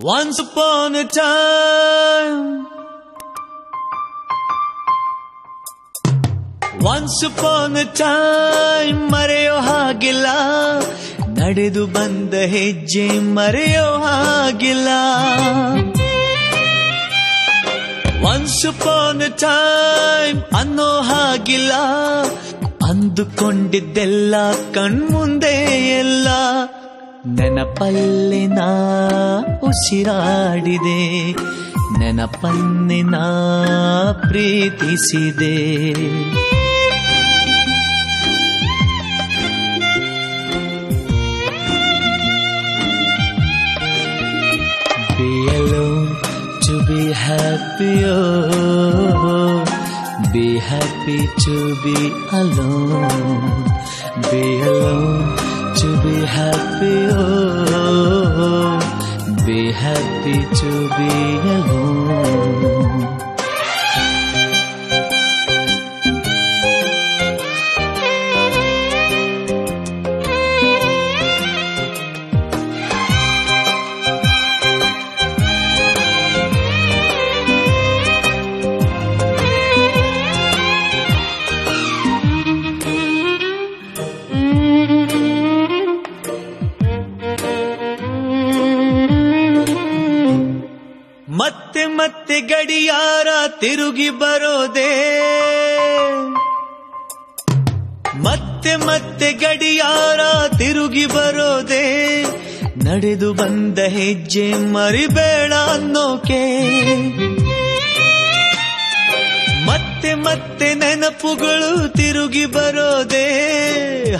Once upon a time, once upon a time ಮರೆಯೋ ಹಾಗಿಲ್ಲ, ನಡೆದು ಬಂದ ಹೆಜ್ಜೆ ಮರೆಯೋ ಹಾಗಿಲ್ಲ. Once upon a time ಅನ್ನೋ ಹಾಗಿಲ್ಲ, ಅಂದುಕೊಂಡಿದ್ದೆಲ್ಲ ಕಣ್ಮುಂದೆ ಎಲ್ಲ ನೆನಪಲ್ಲಿ ನಾ ಉಸಿರಾಡಿದೆ, ನೆನಪನ್ನೇ ನಾ ಪ್ರೀತಿಸಿದೆ. Be alone to be happy, oh, be happy to be alone. Be alone to be happy, oh, be happy to be alone. ಮತ್ತೆ ಮತ್ತೆ ಗಡಿಯಾರ ತಿರುಗಿ ಬರೋದೇ, ಮತ್ತೆ ಮತ್ತೆ ಗಡಿಯಾರ ತಿರುಗಿ ಬರೋದೇ, ನಡೆದು ಬಂದ ಹೆಜ್ಜೆ ಮರಿಬೇಡ ಅನ್ನೋಕೆ. ಮತ್ತೆ ಮತ್ತೆ ನೆನಪುಗಳು ತಿರುಗಿ ಬರೋದೇ,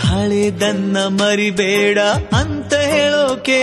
ಹಳೆದನ್ನ ಮರಿಬೇಡ ಅಂತ ಹೇಳೋಕೆ.